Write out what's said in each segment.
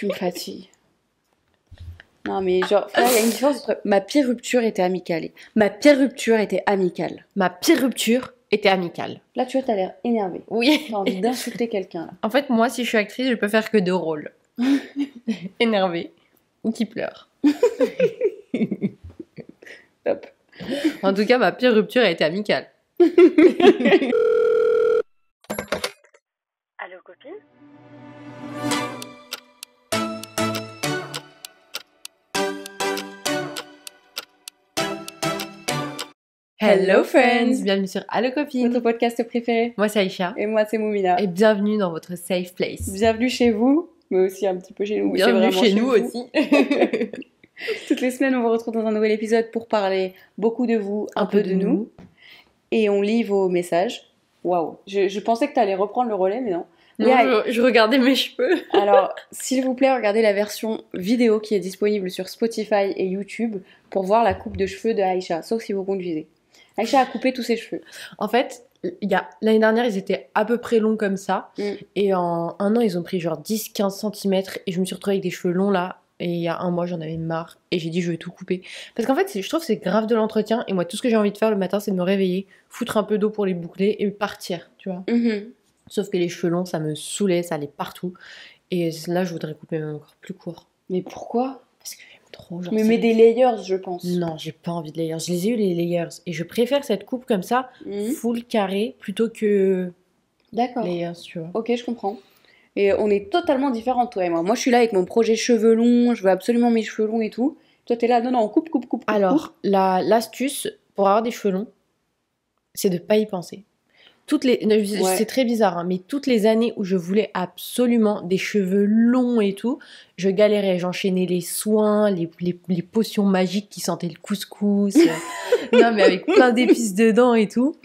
Tu me fatigues. Non, mais genre, il y a une différence entre ma pire rupture était amicale et ma pire rupture était amicale. Ma pire rupture était amicale. Là, tu vois, t'as l'air énervé. Oui. T'as envie d'insulter quelqu'un, là. En fait, moi, si je suis actrice, je peux faire que 2 rôles. Énervée ou qui pleure. Top. En tout cas, ma pire rupture a été amicale. Allô, copine? Hello friends, bienvenue sur Allo Copine. Votre podcast préféré. Moi c'est Aïcha. Et moi, c'est Moumina. Et bienvenue dans votre safe place. Bienvenue chez vous, mais aussi un petit peu chez nous. Bienvenue chez nous aussi. Toutes les semaines, on vous retrouve dans un nouvel épisode pour parler beaucoup de vous, un peu de nous. Et on lit vos messages. Waouh. Je pensais que tu allais reprendre le relais, mais non. Non, je regardais mes cheveux. Alors, s'il vous plaît, regardez la version vidéo qui est disponible sur Spotify et YouTube pour voir la coupe de cheveux de Aïcha, sauf si vous conduisez. Aïcha a coupé tous ses cheveux. En fait, l'année dernière, ils étaient à peu près longs comme ça. Et en un an, ils ont pris genre 10-15 cm. Et je me suis retrouvée avec des cheveux longs là. Et il y a un mois, j'en avais marre. Et j'ai dit, je vais tout couper. Parce qu'en fait, je trouve que c'est grave de l'entretien. Et moi, tout ce que j'ai envie de faire le matin, c'est de me réveiller, foutre un peu d'eau pour les boucler et partir, tu vois. Sauf que les cheveux longs, ça me saoulait, ça allait partout. Et là, je voudrais couper même encore plus court. Mais pourquoi? Parce que j'aime trop. Genre, mais des layers, je pense. Non, j'ai pas envie de layers. Je les ai eu les layers. Et je préfère cette coupe comme ça, full carré, plutôt que layers, tu vois. Ok, je comprends. Et on est totalement différents, toi et moi. Moi, je suis là avec mon projet cheveux longs, je veux absolument mes cheveux longs et tout. Toi, t'es là, non, on coupe. Alors, l'astuce pour avoir des cheveux longs, c'est de pas y penser. C'est très bizarre, hein, mais toutes les années où je voulais absolument des cheveux longs et tout, je galérais. J'enchaînais les soins, les potions magiques qui sentaient le couscous. Non, mais avec plein d'épices dedans et tout.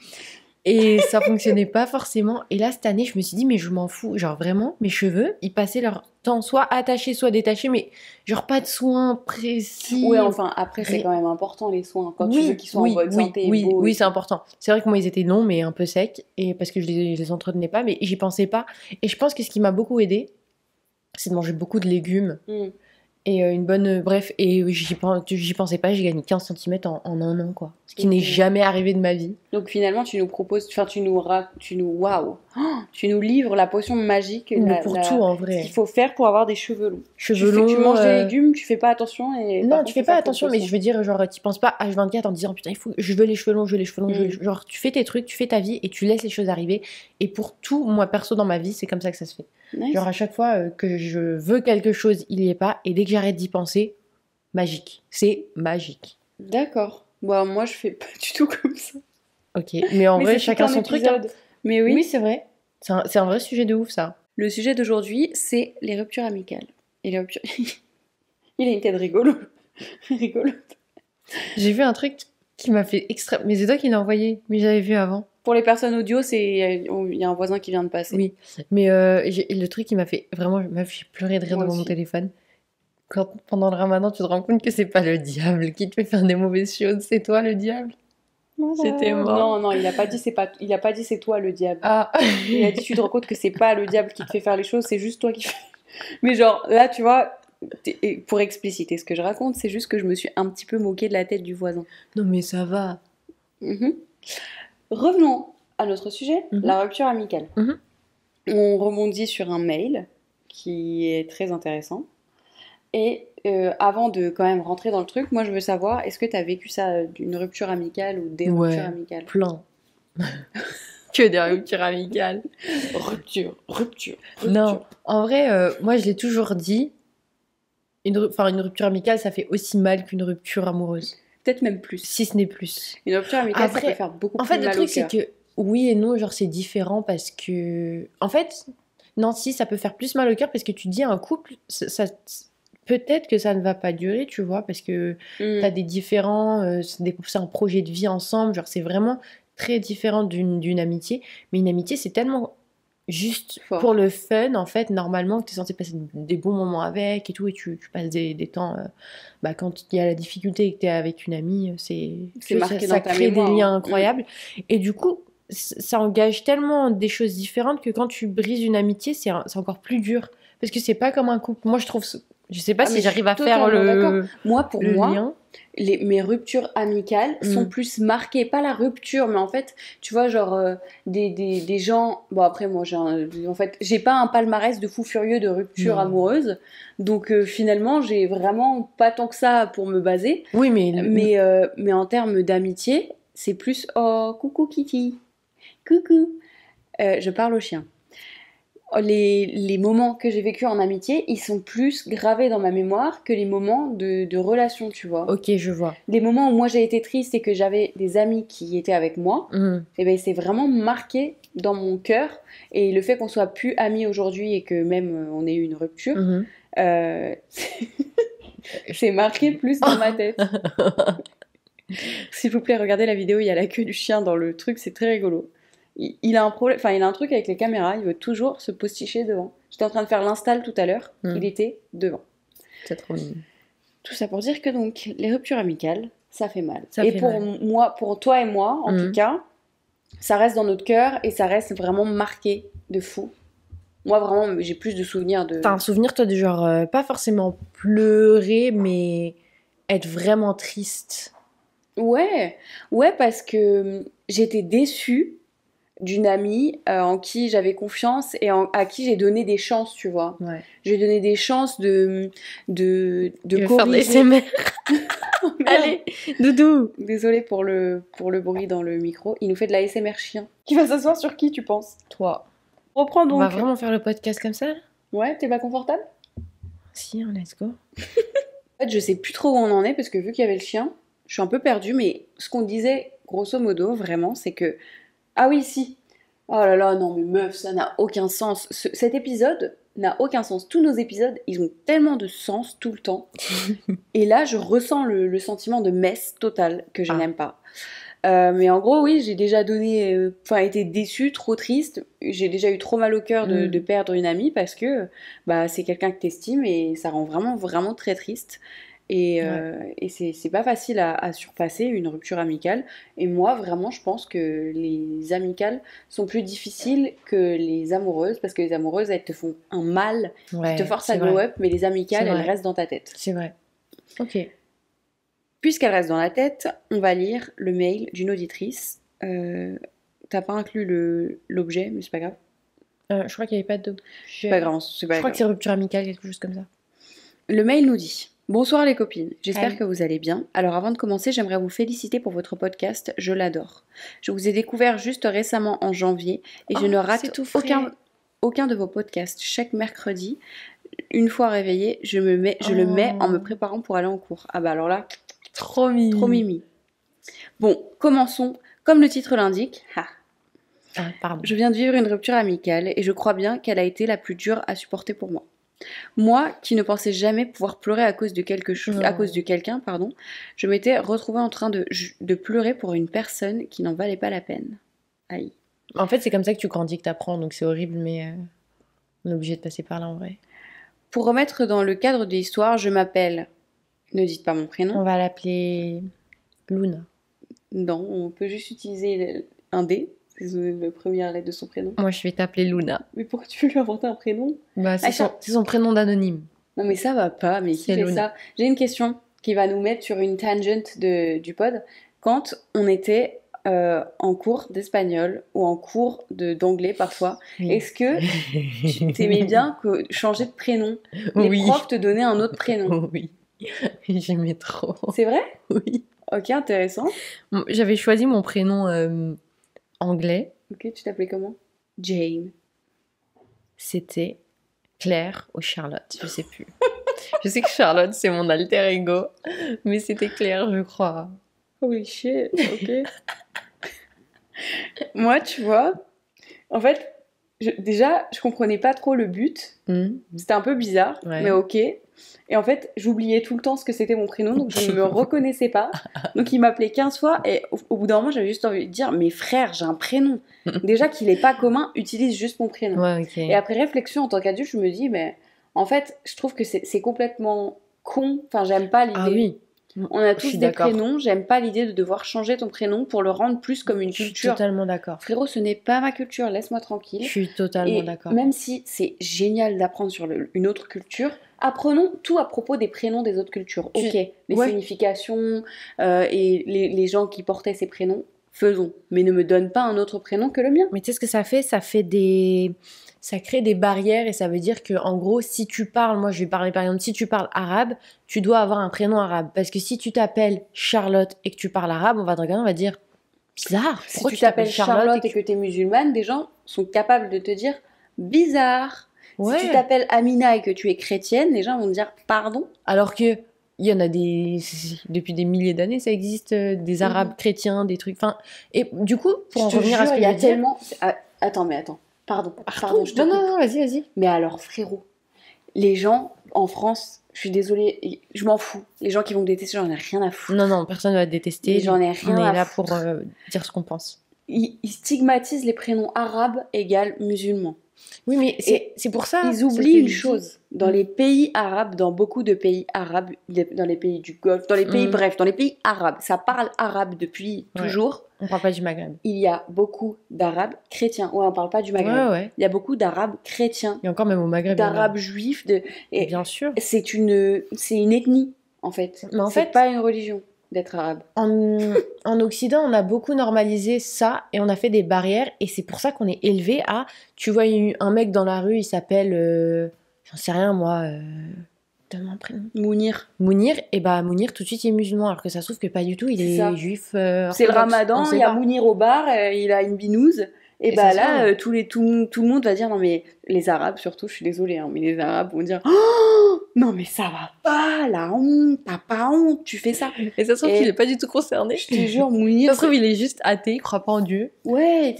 Et ça fonctionnait pas forcément. Et là, cette année, je me suis dit, mais je m'en fous. Genre, vraiment, mes cheveux, ils passaient leur temps soit attachés, soit détachés, mais genre pas de soins précis. Ouais, enfin, après, c'est quand même important, les soins. Quand tu veux qu'ils soient en bonne santé et beaux. Oui, c'est important. C'est vrai que moi, ils étaient longs, mais un peu secs. Et parce que je les entretenais pas, mais j'y pensais pas. Et je pense que ce qui m'a beaucoup aidé, c'est de manger beaucoup de légumes. Et une bonne... Bref, et j'y pensais pas, j'ai gagné 15 cm en un an, quoi. Ce qui n'est jamais arrivé de ma vie. Donc finalement, tu nous proposes... Enfin, tu nous livres la potion magique. Pour tout, en vrai. Ce qu'il faut faire pour avoir des cheveux longs. Cheveux longs... Tu manges des légumes, tu fais pas attention et... Non, tu fais pas attention, mais je veux dire, genre, tu penses pas H24 en te disant, putain, je veux les cheveux longs, Genre, tu fais tes trucs, tu fais ta vie et tu laisses les choses arriver. Et pour tout, moi, perso, dans ma vie, c'est comme ça que ça se fait. Nice. Genre, à chaque fois que je veux quelque chose, il y est pas. Et dès que j'arrête d'y penser, magique. C'est magique. D'accord. Bon, moi, je fais pas du tout comme ça. Ok, mais en vrai, chacun son truc. Hein. Mais oui. Oui, c'est vrai. C'est un vrai sujet de ouf, ça. Le sujet d'aujourd'hui, c'est les ruptures amicales. Et les ruptures... Il a une tête rigolote. J'ai vu un truc qui m'a fait extrêmement... Mais c'est toi qui l'as envoyé, mais j'avais vu avant. Pour les personnes audio, il y a un voisin qui vient de passer. Oui, mais le truc qui m'a fait vraiment... Meuf, j'ai pleuré de rire devant mon téléphone. Quand pendant le ramadan, tu te rends compte que c'est pas le diable qui te fait faire des mauvaises choses, c'est toi le diable. C'était mort. Non, il a pas dit c'est toi le diable. Ah. Il a dit tu te rends compte que c'est pas le diable qui te fait faire les choses, c'est juste toi qui fais. Mais genre là, tu vois, pour expliciter ce que je raconte, c'est juste que je me suis un petit peu moquée de la tête du voisin. Non mais ça va. Revenons à notre sujet, la rupture amicale. On rebondit sur un mail qui est très intéressant. Et avant de quand même rentrer dans le truc, moi je veux savoir, est-ce que tu as vécu ça d'une rupture amicale ou des ruptures amicales? Plein. Que des ruptures amicales. Rupture. Non, en vrai, moi je l'ai toujours dit, une rupture amicale, ça fait aussi mal qu'une rupture amoureuse. Peut-être même plus. Si ce n'est plus. Une rupture amicale, après, ça peut faire beaucoup plus mal au cœur. En fait, le truc, c'est que oui et non, genre c'est différent parce que... En fait, non, si, ça peut faire plus mal au cœur parce que tu dis un couple, ça peut-être que ça ne va pas durer, tu vois, parce que t'as des différents... c'est un projet de vie ensemble, genre c'est vraiment très différent d'une amitié. Mais une amitié, c'est tellement... juste pour le fun, en fait, normalement, que tu es censé passer des bons moments avec et tout, et tu passes des temps... quand il y a la difficulté et que tu es avec une amie, ça crée des liens incroyables. Et du coup, ça engage tellement des choses différentes que quand tu brises une amitié, c'est encore plus dur. Parce que c'est pas comme un couple. Moi, je trouve... Je sais pas si j'arrive à faire Moi, pour moi, lien. Mes ruptures amicales sont plus marquées. Pas la rupture, mais en fait, tu vois, genre, des gens... Bon, après, moi, en fait, j'ai pas un palmarès de fou furieux de ruptures amoureuses. Donc, finalement, j'ai vraiment pas tant que ça pour me baser. Oui, mais en termes d'amitié, c'est plus... Oh, coucou Kitty. Coucou. Je parle au chien. Les moments que j'ai vécus en amitié, ils sont plus gravés dans ma mémoire que les moments de relation, tu vois. Ok, je vois. Les moments où moi j'ai été triste et que j'avais des amis qui étaient avec moi, et ben c'est vraiment marqué dans mon cœur. Et le fait qu'on soit plus amis aujourd'hui et que même on ait eu une rupture, c'est marqué plus dans ma tête. S'il vous plaît, regardez la vidéo, il y a la queue du chien dans le truc, c'est très rigolo. Il a un problème, enfin il a un truc avec les caméras, il veut toujours se posticher devant. J'étais en train de faire l'install tout à l'heure, il était devant. C'est trop mignon. Tout ça pour dire que donc les ruptures amicales, ça fait mal. Moi, pour toi et moi, en tout cas, ça reste dans notre cœur et ça reste vraiment marqué de fou. Moi vraiment, j'ai plus de souvenirs de... T'as un souvenir toi du genre, pas forcément pleurer, mais être vraiment triste. Ouais, parce que j'étais déçue d'une amie en qui j'avais confiance et à qui j'ai donné des chances, tu vois. Ouais. J'ai donné des chances de faire des SMR. Oh, allez, doudou. Désolée pour le bruit dans le micro. Il nous fait de la SMR chien. Qui va s'asseoir sur qui, tu penses? Toi. Reprends donc. On va vraiment faire le podcast comme ça? Ouais, t'es pas confortable? Si, let's go. En fait, je sais plus trop où on en est parce que vu qu'il y avait le chien, je suis un peu perdue, mais ce qu'on disait, grosso modo, vraiment, c'est que... Ah oui, si. Oh là là, non mais meuf, ça n'a aucun sens. Cet épisode n'a aucun sens. Tous nos épisodes, ils ont tellement de sens tout le temps. Et là, je ressens le sentiment de messe totale que je n'aime pas. Mais en gros, oui, j'ai déjà été déçue, trop triste. J'ai déjà eu trop mal au cœur de perdre une amie parce que c'est quelqu'un que t'estimes et ça rend vraiment, vraiment très triste. Et c'est pas facile à surpasser une rupture amicale. Et moi, vraiment, je pense que les amicales sont plus difficiles que les amoureuses parce que les amoureuses, elles te font un mal, qui te forcent à glow up, mais les amicales, elles restent dans ta tête. C'est vrai. Ok. Puisqu'elle reste dans la tête, on va lire le mail d'une auditrice. T'as pas inclus l'objet, mais c'est pas grave. Je crois qu'il n'y avait pas d'objet. C'est pas grave. Je crois que c'est rupture amicale, quelque chose comme ça. Le mail nous dit: bonsoir les copines, j'espère que vous allez bien. Alors avant de commencer, j'aimerais vous féliciter pour votre podcast, je l'adore. Je vous ai découvert juste récemment en janvier et je ne rate aucun de vos podcasts. Chaque mercredi, une fois réveillée, je le mets en me préparant pour aller en cours. Ah bah alors là... Trop mimi. Trop mimi. Bon, commençons. Comme le titre l'indique, pardon. Je viens de vivre une rupture amicale et je crois bien qu'elle a été la plus dure à supporter pour moi. Moi, qui ne pensais jamais pouvoir pleurer à cause de quelqu'un, je m'étais retrouvée en train de pleurer pour une personne qui n'en valait pas la peine. Aïe. En fait, c'est comme ça que tu grandis, que t'apprends, donc c'est horrible, mais on est obligé de passer par là en vrai. Pour remettre dans le cadre de l'histoire, je m'appelle... Ne dites pas mon prénom. On va l'appeler Luna. Non, on peut juste utiliser un D. C'est la première lettre de son prénom. Moi, je vais t'appeler Luna. Mais pourquoi tu veux lui inventer un prénom? C'est son prénom d'anonyme. Non, mais ça va pas. Mais qui fait ça? J'ai une question qui va nous mettre sur une tangente du pod. Quand on était en cours d'espagnol ou en cours d'anglais parfois, est-ce que tu t'aimais bien changer de prénom? Les profs te donnaient un autre prénom? Oui. J'aimais trop. C'est vrai? Oui. Ok, intéressant. J'avais choisi mon prénom anglais. Ok, tu t'appelais comment? Jane. C'était Claire ou Charlotte, je sais plus. Je sais que Charlotte, c'est mon alter ego, mais c'était Claire, je crois. Holy shit, ok. Moi, tu vois, en fait, je comprenais pas trop le but. C'était un peu bizarre, mais ok. Et en fait, j'oubliais tout le temps ce que c'était mon prénom, donc je ne me reconnaissais pas. Donc il m'appelait 15 fois, et au bout d'un moment, j'avais juste envie de dire: mais frère, j'ai un prénom. Déjà qu'il n'est pas commun, utilise juste mon prénom. Ouais, okay. Et après réflexion, en tant qu'adulte, je me dis: mais en fait, je trouve que c'est complètement con. Enfin, j'aime pas l'idée. Ah oui. On a tous des prénoms, j'aime pas l'idée de devoir changer ton prénom pour le rendre plus comme une culture. Je suis totalement d'accord. Frérot, ce n'est pas ma culture, laisse-moi tranquille. Je suis totalement d'accord. Même si c'est génial d'apprendre sur une autre culture, apprenons tout à propos des prénoms des autres cultures. Ok, les significations et les gens qui portaient ces prénoms, faisons. Mais ne me donne pas un autre prénom que le mien. Mais tu sais ce que ça fait? Ça crée des barrières et ça veut dire que en gros, si tu parles, moi je vais parler par exemple, si tu parles arabe, tu dois avoir un prénom arabe. Parce que si tu t'appelles Charlotte et que tu parles arabe, on va te regarder, on va dire bizarre. Si tu t'appelles Charlotte et que tu es musulmane, des gens sont capables de te dire bizarre. Ouais. Si tu t'appelles Amina et que tu es chrétienne, les gens vont te dire pardon. Alors que il y en a depuis des milliers d'années, ça existe, des arabes chrétiens, des trucs. Enfin, et du coup, pour en revenir à ce que il y a tellement. Attends. Pardon, non, vas-y. Mais alors, frérot, les gens en France, je suis désolée, je m'en fous. Les gens qui vont me détester, j'en ai rien à foutre. Non, personne ne va te détester. J'en ai rien à foutre. On est là pour dire ce qu'on pense. Ils stigmatisent les prénoms arabes égale musulmans. Oui, mais c'est pour ça. Ils oublient une chose. Dans les pays arabes, dans beaucoup de pays arabes, dans les pays du Golfe, dans les pays, dans les pays arabes, ça parle arabe depuis toujours. On parle pas du Maghreb. Il y a beaucoup d'arabes chrétiens. Ouais, on parle pas du Maghreb. Ouais. Il y a beaucoup d'arabes chrétiens. Il y a encore même au Maghreb. D'arabes juifs. Et bien sûr. C'est une ethnie, en fait. Mais en fait, pas une religion d'être arabe. En Occident, on a beaucoup normalisé ça et on a fait des barrières et c'est pour ça qu'on est élevé à... Tu vois un mec dans la rue, il s'appelle... j'en sais rien, moi... Donne-moi un prénom. Mounir, et Mounir, tout de suite, il est musulman, alors que ça se trouve que pas du tout, il est juif. C'est le ramadan, il y a Mounir au bar, il a une binouse. Et là, tout le monde va dire, non mais les Arabes surtout, je suis désolée, mais les Arabes vont dire, oh, non mais ça va pas, la honte, t'as pas honte, tu fais ça. Et ça se trouve qu'il est pas du tout concerné. Je te jure, Mounir. Ça se trouve il est juste athée, il croit pas en Dieu. Ouais,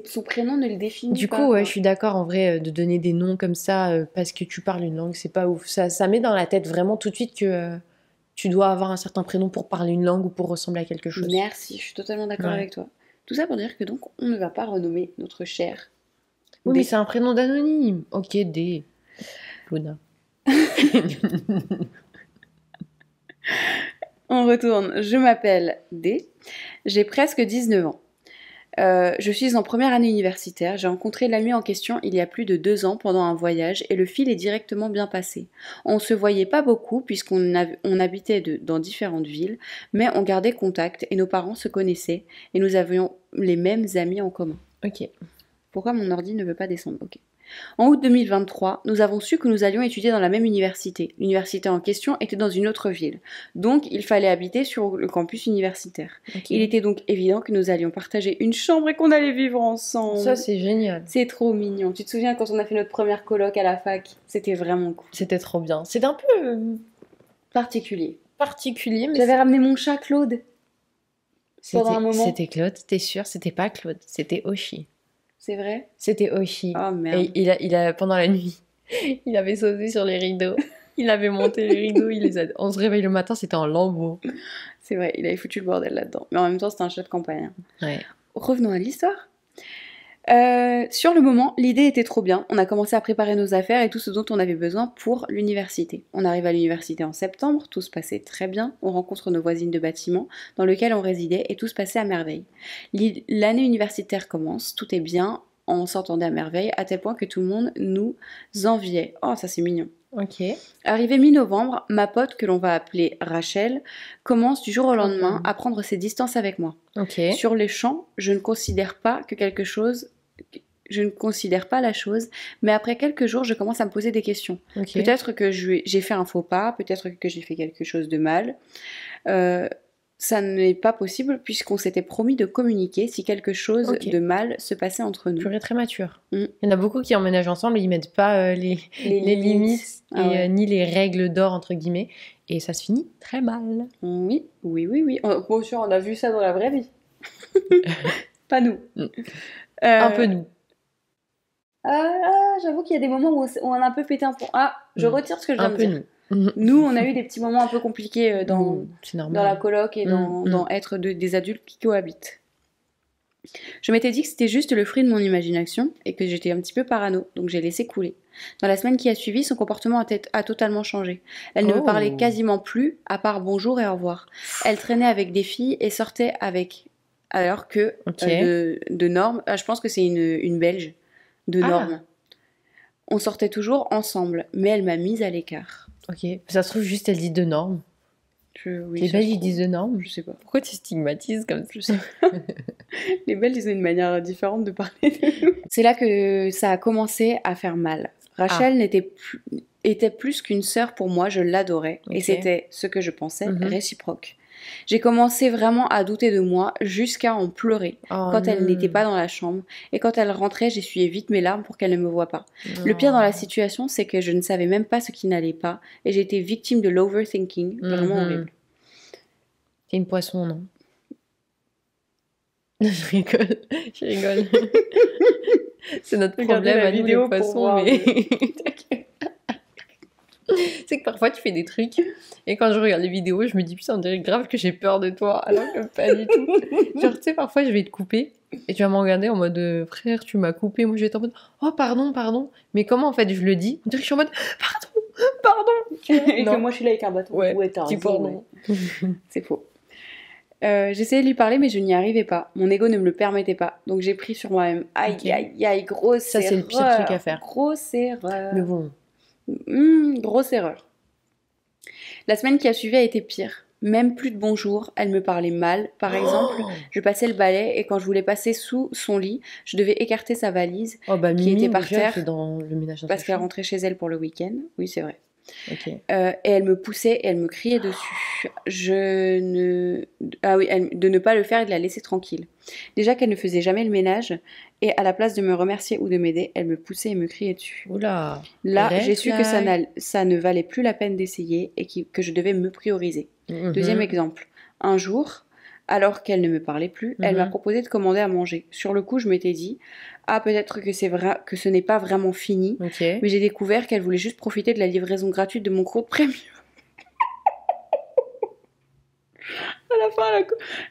son prénom ne le définit pas. Du coup, je suis d'accord en vrai de donner des noms comme ça parce que tu parles une langue, c'est pas ouf. Ça met dans la tête vraiment tout de suite que tu dois avoir un certain prénom pour parler une langue ou pour ressembler à quelque chose. Merci, je suis totalement d'accord avec toi. Tout ça pour dire que donc on ne va pas renommer notre cher. Oui, mais c'est un prénom d'anonyme. Ok, D. Luna. On retourne. Je m'appelle D. J'ai presque 19 ans. Je suis en première année universitaire. J'ai rencontré l'ami en question il y a plus de 2 ans pendant un voyage et le fil est directement bien passé. On se voyait pas beaucoup puisqu'on habitait dans différentes villes, mais on gardait contact et nos parents se connaissaient et nous avions les mêmes amis en commun. Ok. Pourquoi mon ordi ne veut pas descendre? Ok. En août 2023, nous avons su que nous allions étudier dans la même université. L'université en question était dans une autre ville. Donc, il fallait habiter sur le campus universitaire. Okay. Il était donc évident que nous allions partager une chambre et qu'on allait vivre ensemble. Ça, c'est génial. C'est trop mignon. Tu te souviens quand on a fait notre première coloc à la fac? C'était vraiment cool. C'était trop bien. C'était un peu... particulier. Mais j'avais ramené mon chat Claude. Pendant un moment. C'était Claude, t'es sûre? C'était pas Claude, c'était Oshi. C'est vrai? C'était Oshi. Oh merde. Et il a pendant la nuit, il avait sauté sur les rideaux. Il avait monté les rideaux, on se réveille le matin, c'était en lambeaux. C'est vrai, il avait foutu le bordel là-dedans. Mais en même temps, c'était un chat de campagne. Ouais. Revenons à l'histoire. Sur le moment, l'idée était trop bien. On a commencé à préparer nos affaires et tout ce dont on avait besoin pour l'université. On arrive à l'université en septembre, tout se passait très bien. On rencontre nos voisines de bâtiment dans lequel on résidait et tout se passait à merveille. L'année universitaire commence, tout est bien, on s'entendait à merveille, à tel point que tout le monde nous enviait. Oh, ça c'est mignon. Ok. Arrivé mi-novembre, ma pote, que l'on va appeler Rachel, commence du jour au lendemain à prendre ses distances avec moi. Okay. Sur les champs, je ne considère pas la chose, mais après quelques jours, je commence à me poser des questions. Okay. Peut-être que j'ai fait un faux pas, peut-être que j'ai fait quelque chose de mal. Ça n'est pas possible puisqu'on s'était promis de communiquer si quelque chose de mal se passait entre nous. Purée, très mature. Il y en a beaucoup qui emménagent ensemble et ils mettent pas les limites et ni les règles d'or entre guillemets et ça se finit très mal. Oui. Bon, sûr, on a vu ça dans la vraie vie. Pas nous. Un peu nous. J'avoue qu'il y a des moments où on a un peu pété un pont. Je retire ce que je viens de dire. Nous. Nous, on a eu des petits moments un peu compliqués dans la coloc et dans être des adultes qui cohabitent. Je m'étais dit que c'était juste le fruit de mon imagination et que j'étais un petit peu parano, donc j'ai laissé couler. Dans la semaine qui a suivi, son comportement a totalement changé. Elle ne me parlait quasiment plus, à part bonjour et au revoir. Elle traînait avec des filles et sortait avec... Alors que de normes, je pense que c'est une Belge, de normes. On sortait toujours ensemble, mais elle m'a mise à l'écart. Ok, ça se trouve juste elle dit de normes. Oui, les Belges ils disent de normes. Je sais pas. Pourquoi tu stigmatises comme ça? Je sais. Les Belges ils ont une manière différente de parler. C'est là que ça a commencé à faire mal. Rachel était plus qu'une sœur pour moi, je l'adorais. Et c'était ce que je pensais, réciproque. J'ai commencé vraiment à douter de moi jusqu'à en pleurer quand elle n'était pas dans la chambre. Et quand elle rentrait, j'essuyais vite mes larmes pour qu'elle ne me voie pas. Le pire dans la situation, c'est que je ne savais même pas ce qui n'allait pas. Et j'étais victime de l'overthinking. Vraiment horrible. T'es une poisson, non? Je rigole. C'est notre problème à nous les poissons, mais... C'est que parfois tu fais des trucs et quand je regarde les vidéos, je me dis putain, on dirait grave que j'ai peur de toi, alors que pas du tout. Genre, tu sais, parfois je vais te couper et tu vas me regarder en mode frère, tu m'as coupé. Moi je vais être en mode oh, pardon. Mais comment en fait je le dis? On dirait que je suis en mode pardon. Et que moi je suis là avec un bâton. Ouais, petit pardon. C'est faux. J'essayais de lui parler, mais je n'y arrivais pas. Mon ego ne me le permettait pas. Donc j'ai pris sur moi-même. Aïe, grosse erreur. Ça, c'est le pire truc à faire. Grosse erreur. Mais bon. Grosse erreur. La semaine qui a suivi a été pire. Même plus de bonjour, elle me parlait mal. Par exemple, je passais le balai et quand je voulais passer sous son lit, je devais écarter sa valise qui était par terre dans le ménage parce qu'elle rentrait chez elle pour le week-end. Oui, c'est vrai. Okay. Et elle me poussait et elle me criait dessus. De ne pas le faire et de la laisser tranquille. Déjà qu'elle ne faisait jamais le ménage et à la place de me remercier ou de m'aider, elle me poussait et me criait dessus. Oula. Là, j'ai su que ça ne valait plus la peine d'essayer et que je devais me prioriser. Deuxième exemple. Un jour, alors qu'elle ne me parlait plus, elle m'a proposé de commander à manger. Sur le coup, je m'étais dit peut-être que c'est vrai que ce n'est pas vraiment fini, mais j'ai découvert qu'elle voulait juste profiter de la livraison gratuite de mon compte premium. À la fin,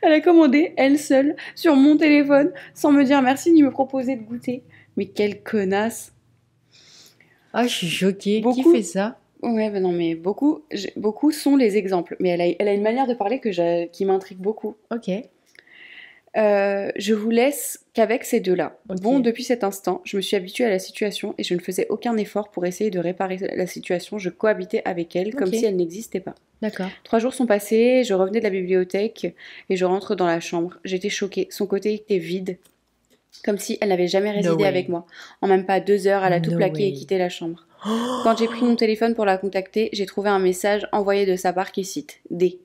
elle a commandé, elle seule, sur mon téléphone, sans me dire merci ni me proposer de goûter. Mais quelle connasse! Ah, je suis choquée. Qui fait ça? Ouais, non, mais beaucoup sont les exemples. Mais elle a une manière de parler qui m'intrigue beaucoup. Ok. Je vous laisse qu'avec ces deux-là. Bon, depuis cet instant, je me suis habituée à la situation et je ne faisais aucun effort pour essayer de réparer la situation. Je cohabitais avec elle comme si elle n'existait pas. D'accord. 3 jours sont passés, je revenais de la bibliothèque et je rentre dans la chambre. J'étais choquée, son côté était vide, comme si elle n'avait jamais résidé avec moi. En même pas 2 heures, elle a tout plaqué et quitté la chambre. Quand j'ai pris mon téléphone pour la contacter, j'ai trouvé un message envoyé de sa part qui cite D.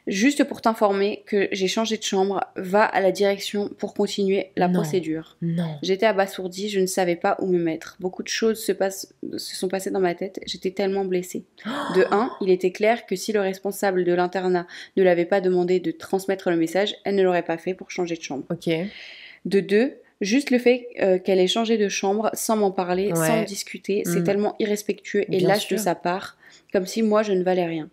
Juste pour t'informer que j'ai changé de chambre, va à la direction pour continuer la procédure. Non. J'étais abasourdie, je ne savais pas où me mettre. Beaucoup de choses se sont passées dans ma tête, j'étais tellement blessée. De 1, il était clair que si le responsable de l'internat ne l'avait pas demandé de transmettre le message, elle ne l'aurait pas fait pour changer de chambre. Ok. De 2, juste le fait qu'elle ait changé de chambre sans m'en parler, sans discuter, c'est tellement irrespectueux et lâche de sa part, comme si moi je ne valais rien.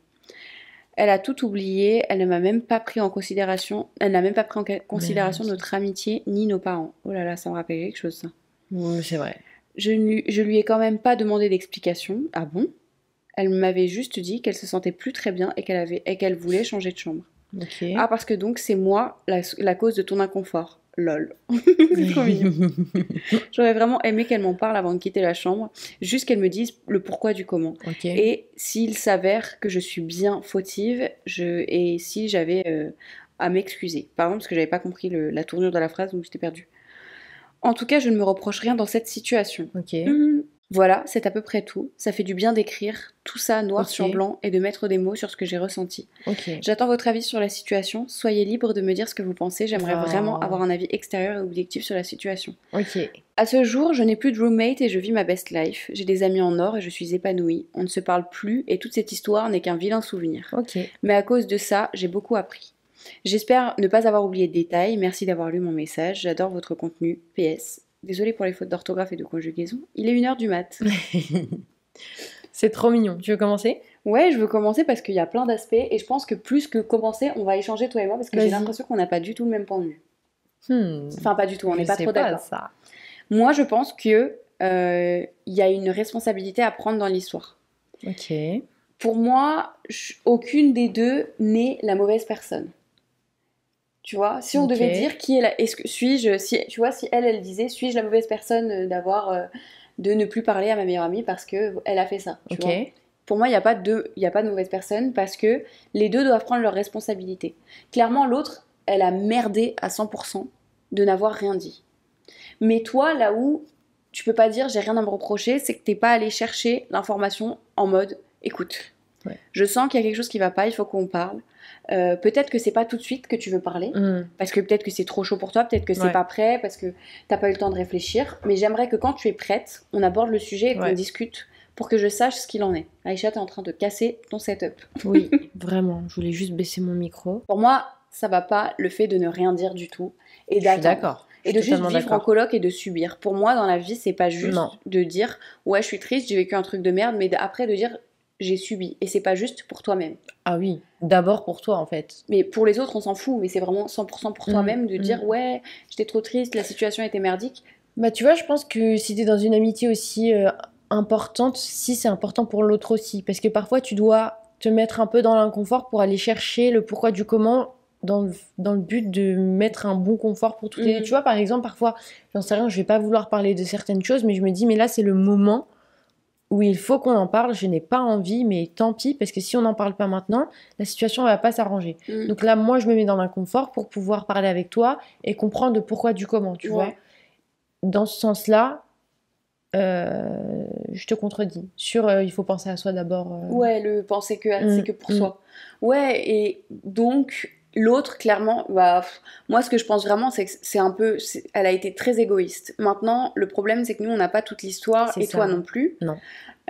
Elle a tout oublié, elle ne m'a même pas pris en considération, notre amitié ni nos parents. Oh là là, ça me rappelle quelque chose ça. Oui, c'est vrai. Je lui ai quand même pas demandé d'explication. Ah bon? Elle m'avait juste dit qu'elle se sentait plus très bien et qu'elle voulait changer de chambre. Okay. Ah, parce que donc c'est moi la cause de ton inconfort. Lol. C'est trop mignon. J'aurais vraiment aimé qu'elle m'en parle avant de quitter la chambre, juste qu'elle me dise le pourquoi du comment. Et s'il s'avère que je suis bien fautive, et si j'avais à m'excuser. Pardon, parce que j'avais pas compris la tournure de la phrase, donc j'étais perdue. En tout cas, je ne me reproche rien dans cette situation. Voilà, c'est à peu près tout. Ça fait du bien d'écrire tout ça noir sur blanc et de mettre des mots sur ce que j'ai ressenti. J'attends votre avis sur la situation. Soyez libre de me dire ce que vous pensez. J'aimerais vraiment avoir un avis extérieur et objectif sur la situation. À ce jour, je n'ai plus de roommate et je vis ma best life. J'ai des amis en or et je suis épanouie. On ne se parle plus et toute cette histoire n'est qu'un vilain souvenir. Mais à cause de ça, j'ai beaucoup appris. J'espère ne pas avoir oublié de détails. Merci d'avoir lu mon message. J'adore votre contenu. PS. Désolée pour les fautes d'orthographe et de conjugaison. Il est 1h du mat. C'est trop mignon. Tu veux commencer? Ouais, je veux commencer parce qu'il y a plein d'aspects et je pense que plus que commencer, on va échanger toi et moi parce que j'ai l'impression qu'on n'a pas du tout le même point de vue. Enfin, pas du tout, on n'est pas trop d'accord. Ça. Moi, je pense que y a une responsabilité à prendre dans l'histoire. Ok. Pour moi, aucune des deux n'est la mauvaise personne. Tu vois, si on devait dire qui est la... suis-je... Si, tu vois, si elle disait, suis-je la mauvaise personne de ne plus parler à ma meilleure amie parce qu'elle a fait ça, tu vois. Pour moi, il n'y a pas de mauvaise personne parce que les deux doivent prendre leurs responsabilités. Clairement, l'autre, elle a merdé à 100% de n'avoir rien dit. Mais toi, là où tu peux pas dire j'ai rien à me reprocher, c'est que t'es pas allé chercher l'information en mode écoute, je sens qu'il y a quelque chose qui va pas, il faut qu'on parle. Peut-être que c'est pas tout de suite que tu veux parler, parce que peut-être que c'est trop chaud pour toi, peut-être que c'est pas prêt, parce que t'as pas eu le temps de réfléchir. Mais j'aimerais que quand tu es prête, on aborde le sujet et qu'on discute pour que je sache ce qu'il en est. Aïcha, t'es en train de casser ton setup. Oui, vraiment. Je voulais juste baisser mon micro. Pour moi, ça va pas le fait de ne rien dire du tout et d'attendre. Je suis d'accord. Et de juste vivre en coloc et de subir. Pour moi, dans la vie, c'est pas juste de dire ouais, je suis triste, j'ai vécu un truc de merde, mais après de dire j'ai subi. Et c'est pas juste pour toi-même. Ah oui, d'abord pour toi en fait. Mais pour les autres, on s'en fout, mais c'est vraiment 100% pour toi-même de dire ouais, j'étais trop triste, la situation était merdique. Bah tu vois, je pense que si t'es dans une amitié aussi importante, si c'est important pour l'autre aussi. Parce que parfois tu dois te mettre un peu dans l'inconfort pour aller chercher le pourquoi du comment. Dans le but de mettre un bon confort pour toutes les... Tu vois, par exemple, parfois, j'en sais rien, je vais pas vouloir parler de certaines choses, mais je me dis, mais là, c'est le moment où il faut qu'on en parle, je n'ai pas envie, mais tant pis, parce que si on n'en parle pas maintenant, la situation ne va pas s'arranger. Donc là, moi, je me mets dans l'inconfort pour pouvoir parler avec toi et comprendre le pourquoi du comment, tu vois. Dans ce sens-là, je te contredis. Il faut penser à soi d'abord. Ouais, le penser que c'est que pour soi. Ouais, et donc... L'autre, clairement, moi, ce que je pense vraiment, c'est que elle a été très égoïste. Maintenant, le problème, c'est que nous, on n'a pas toute l'histoire, et toi non plus. Non.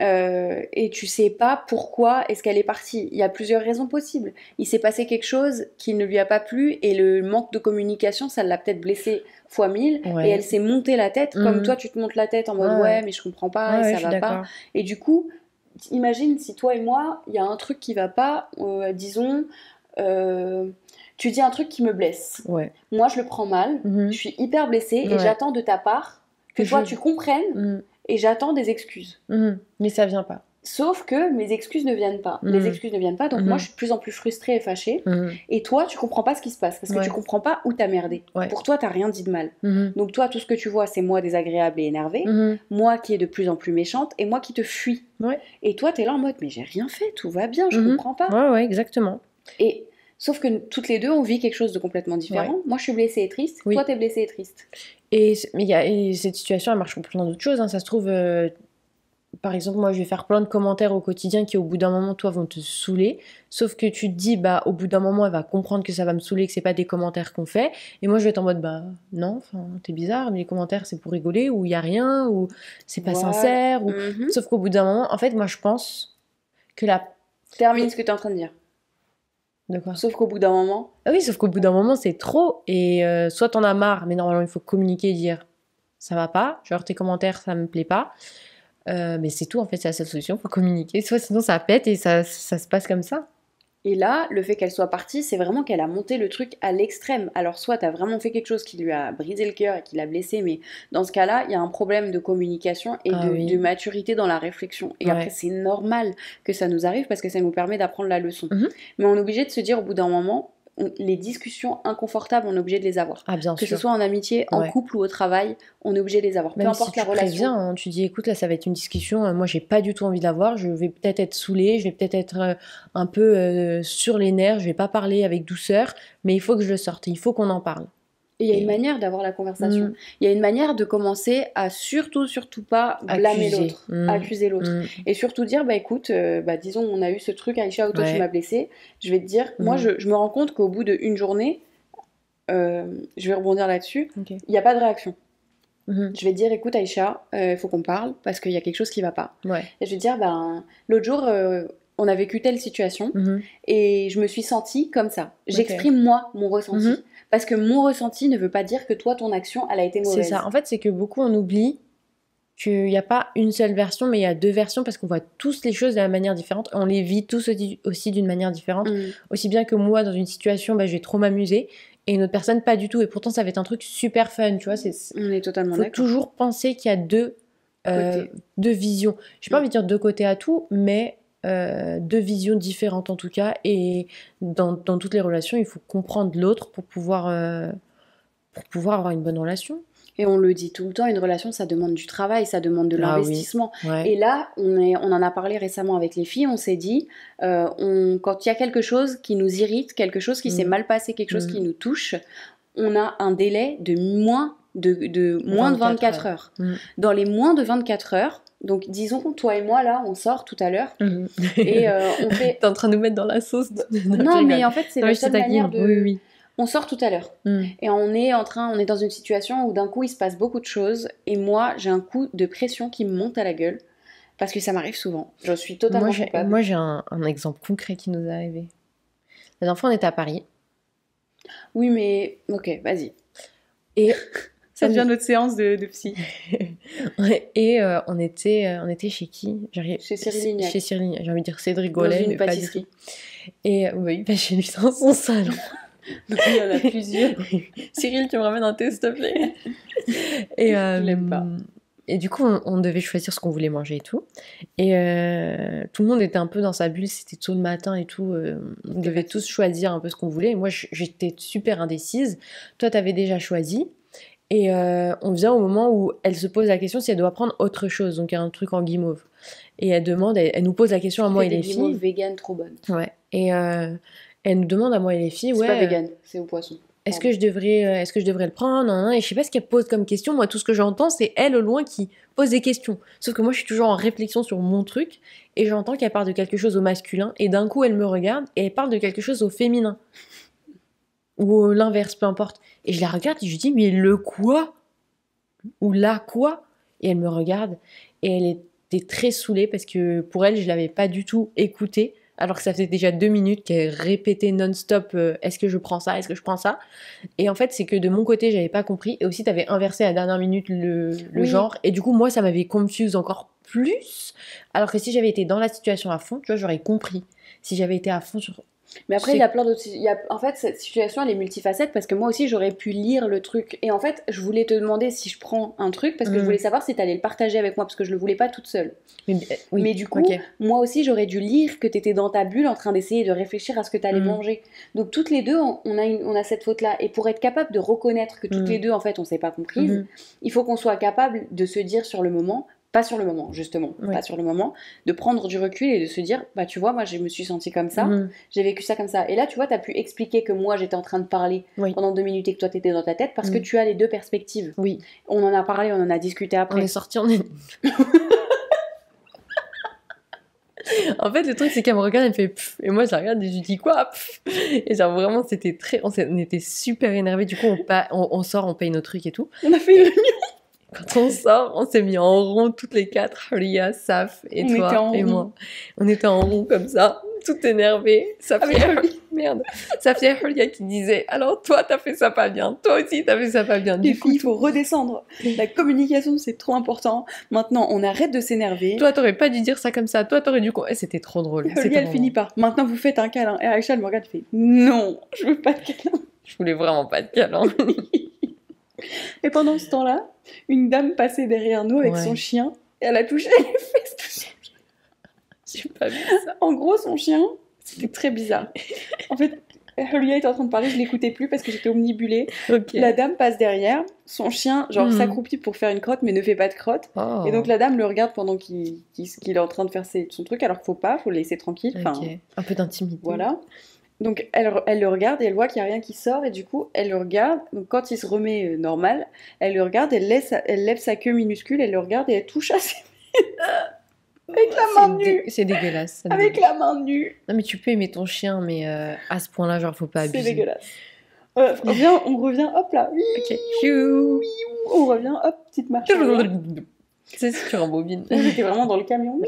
Et tu sais pas pourquoi est-ce qu'elle est partie. Il y a plusieurs raisons possibles. Il s'est passé quelque chose qui ne lui a pas plu, et le manque de communication, ça l'a peut-être blessée fois 1000, et elle s'est montée la tête, comme toi, tu te montes la tête en mode ouais, mais je comprends pas, et ça va pas. Et du coup, imagine si toi et moi, il y a un truc qui va pas, disons... tu dis un truc qui me blesse. Moi, je le prends mal, je suis hyper blessée et j'attends de ta part que toi, tu comprennes et j'attends des excuses. Mais ça vient pas. Sauf que mes excuses ne viennent pas. Les excuses ne viennent pas, donc moi, je suis de plus en plus frustrée et fâchée. Et toi, tu comprends pas ce qui se passe parce que tu comprends pas où t'as merdé. Pour toi, t'as rien dit de mal. Donc toi, tout ce que tu vois, c'est moi désagréable et énervée, moi qui est de plus en plus méchante et moi qui te fuis. Et toi, t'es là en mode, mais j'ai rien fait, tout va bien, je comprends pas. Ouais, exactement. Et... Sauf que toutes les deux, on vit quelque chose de complètement différent. Moi, je suis blessée et triste. Toi, t'es blessée et triste. Et cette situation, elle marche pour plein d'autres choses. Hein. Ça se trouve, par exemple, moi, je vais faire plein de commentaires au quotidien qui, au bout d'un moment, toi, vont te saouler. Sauf que tu te dis, au bout d'un moment, elle va comprendre que ça va me saouler, que c'est pas des commentaires qu'on fait. Et moi, je vais être en mode, non, t'es bizarre, mais les commentaires, c'est pour rigoler, ou il y a rien, ou c'est pas sincère. Sauf qu'au bout d'un moment, en fait, moi, je pense que Termine ce que t'es en train de dire. De quoi ? Sauf qu'au bout d'un moment... Ah oui, sauf qu'au bout d'un moment, c'est trop. Et soit t'en as marre, mais normalement, il faut communiquer et dire ça va pas, genre tes commentaires, ça me plaît pas. Mais c'est tout, en fait, c'est la seule solution, il faut communiquer. Soit sinon, ça pète et ça se passe comme ça. Et là, le fait qu'elle soit partie, c'est vraiment qu'elle a monté le truc à l'extrême. Alors soit t'as vraiment fait quelque chose qui lui a brisé le cœur et qui l'a blessé, mais dans ce cas-là, il y a un problème de communication et de maturité dans la réflexion. Et après, c'est normal que ça nous arrive parce que ça nous permet d'apprendre la leçon. Mais on est obligé de se dire au bout d'un moment, les discussions inconfortables, on est obligé de les avoir. Ah, bien que sûr. Ce soit en amitié, en couple ou au travail, on est obligé de les avoir. Même peu importe si la relation. Préviens, hein, tu dis écoute, là ça va être une discussion, moi j'ai pas du tout envie de l'avoir, je vais peut-être être saoulée, je vais peut-être être un peu sur les nerfs, je vais pas parler avec douceur, mais il faut que je le sorte, il faut qu'on en parle. Et il y a une manière d'avoir la conversation. Il y a une manière de commencer à surtout pas blâmer l'autre, accuser l'autre. Et surtout dire, écoute, disons, on a eu ce truc, Aïcha, où toi tu m'as blessée. Je vais te dire, moi je me rends compte qu'au bout d'une journée, je vais rebondir là-dessus, il n'y a pas de réaction. Je vais te dire, écoute Aïcha, il faut qu'on parle parce qu'il y a quelque chose qui va pas. Et je vais te dire, l'autre jour, on a vécu telle situation et je me suis sentie comme ça. J'exprime moi mon ressenti. Parce que mon ressenti ne veut pas dire que toi, ton action, elle a été mauvaise. C'est ça. En fait, c'est que beaucoup, on oublie qu'il n'y a pas une seule version, mais il y a deux versions parce qu'on voit tous les choses de la manière différente. On les vit tous aussi d'une manière différente. Aussi bien que moi, dans une situation, je vais trop m'amuser. et une autre personne pas du tout. Et pourtant, ça va être un truc super fun, tu vois. On est totalement faut d'accord. toujours penser qu'il y a deux visions. J'ai pas envie de dire deux côtés à tout, mais deux visions différentes en tout cas. Et dans toutes les relations, il faut comprendre l'autre pour pouvoir avoir une bonne relation. Et on le dit tout le temps, une relation, ça demande du travail, ça demande de l'investissement. Oui. Ouais. Et là, on en a parlé récemment avec les filles, on s'est dit, quand il y a quelque chose qui nous irrite, quelque chose qui s'est mal passé, quelque chose qui nous touche, on a un délai de moins de 24 heures. Dans les moins de 24 heures, donc disons, toi et moi, là, on sort tout à l'heure, et on fait... T'es en train de nous mettre dans la sauce. Non, mais en fait, c'est la seule manière de... Oui. On sort tout à l'heure et on est dans une situation où d'un coup il se passe beaucoup de choses et moi j'ai un coup de pression qui me monte à la gueule parce que ça m'arrive souvent. Je suis totalement coupable. Moi j'ai un exemple concret qui nous est arrivé. La dernière fois on était à Paris. Oui mais ok vas-y. Et ça devient notre séance de psy. Et on était chez qui? Chez Cyril Lignac. Chez Cyril Lignac. J'ai envie de dire Cédric Gollet. Dans une pâtisserie. Et oui, chez lui dans son salon. Donc il y en a plusieurs. Cyril, tu me ramènes un thé, s'il te plaît. Et, je l'aime pas. Et du coup, on devait choisir ce qu'on voulait manger et tout. Et tout le monde était un peu dans sa bulle, c'était tôt le matin et tout. On devait tous choisir un peu ce qu'on voulait. Et moi, j'étais super indécise. Toi, t'avais déjà choisi. Et on vient au moment où elle se pose la question si elle doit prendre autre chose. Donc, un truc en guimauve. Et elle nous pose la question à moi et les filles. Des guimauves véganes trop bonnes. Ouais. Et... elle nous demande à moi et les filles, c'est pas vegan, c'est au poisson. Est-ce que je devrais le prendre? Et je sais pas ce qu'elle pose comme question. Moi, tout ce que j'entends, c'est elle au loin qui pose des questions. Sauf que moi, je suis toujours en réflexion sur mon truc et j'entends qu'elle parle de quelque chose au masculin et d'un coup, elle me regarde et elle parle de quelque chose au féminin ou l'inverse, peu importe. Et je la regarde et je lui dis mais le quoi? Ou la quoi? Et elle me regarde et elle était très saoulée parce que pour elle, je l'avais pas du tout écoutée. Alors que ça faisait déjà 2 minutes qu'elle répétait non-stop est-ce que je prends ça, est-ce que je prends ça. Et en fait, c'est que de mon côté, j'avais pas compris. Et aussi, t'avais inversé à la dernière minute le genre. Et du coup, moi, ça m'avait confuse encore plus. Alors que si j'avais été dans la situation à fond, tu vois, j'aurais compris. Si j'avais été à fond sur... Mais après, il y a plein d'autres... En fait, cette situation, elle est multifacette parce que moi aussi, j'aurais pu lire le truc. Et en fait, je voulais te demander si je prends un truc parce que je voulais savoir si t'allais le partager avec moi parce que je le voulais pas toute seule. Mais du coup, moi aussi, j'aurais dû lire que t'étais dans ta bulle en train d'essayer de réfléchir à ce que t'allais manger. Donc, toutes les deux, on a cette faute-là. Et pour être capable de reconnaître que toutes les deux, en fait, on s'est pas comprises, il faut qu'on soit capable de se dire sur le moment... Pas sur le moment, justement, pas sur le moment, de prendre du recul et de se dire, bah tu vois, moi je me suis sentie comme ça, j'ai vécu ça comme ça. Et là, tu vois, t'as pu expliquer que moi j'étais en train de parler pendant 2 minutes et que toi t'étais dans ta tête parce que tu as les deux perspectives. Oui. On en a parlé, on en a discuté après. On est sortis, En fait, le truc, c'est qu'elle me regarde, elle me fait pff, et moi, je la regarde et je lui dis quoi pff. Et genre, vraiment, c'était très. On était super énervés. Du coup, on sort, on paye nos trucs et tout. On a fait une réunion. Quand on sort, on s'est mis en rond toutes les quatre, Huria, Saf et toi et moi. On était en rond comme ça, tout énervé. Safia Huria qui disait alors toi t'as fait ça pas bien, toi aussi t'as fait ça pas bien. Du coup, il faut redescendre. La communication c'est trop important. Maintenant on arrête de s'énerver. Toi t'aurais pas dû dire ça comme ça, toi t'aurais dû... C'était trop drôle. Huria elle finit par maintenant vous faites un câlin. Et Aïcha elle me regarde et fait non, je veux pas de câlin. Je voulais vraiment pas de câlin. Et pendant ce temps-là, une dame passait derrière nous avec son chien et elle a touché les fesses de son chien. J'ai pas vu ça. En gros, son chien, c'était très bizarre. En fait, Huria était en train de parler, je l'écoutais plus parce que j'étais omnibulée. La dame passe derrière, son chien, genre s'accroupit pour faire une crotte mais ne fait pas de crotte. Et donc la dame le regarde pendant qu'il est en train de faire son truc alors qu'il faut le laisser tranquille. Un peu d'intimité. Voilà. Donc elle le regarde et elle voit qu'il n'y a rien qui sort et du coup elle le regarde. Donc quand il se remet normal, elle le regarde, elle lève sa queue minuscule, elle le regarde et elle touche à ses avec la main nue. C'est dégueulasse. Avec la main nue. Non mais tu peux aimer ton chien mais à ce point-là genre faut pas abuser. C'est dégueulasse. On revient, hop là. Ok. On revient, hop, petite marche. Tu sais si tu rembobines. J'étais vraiment dans le camion.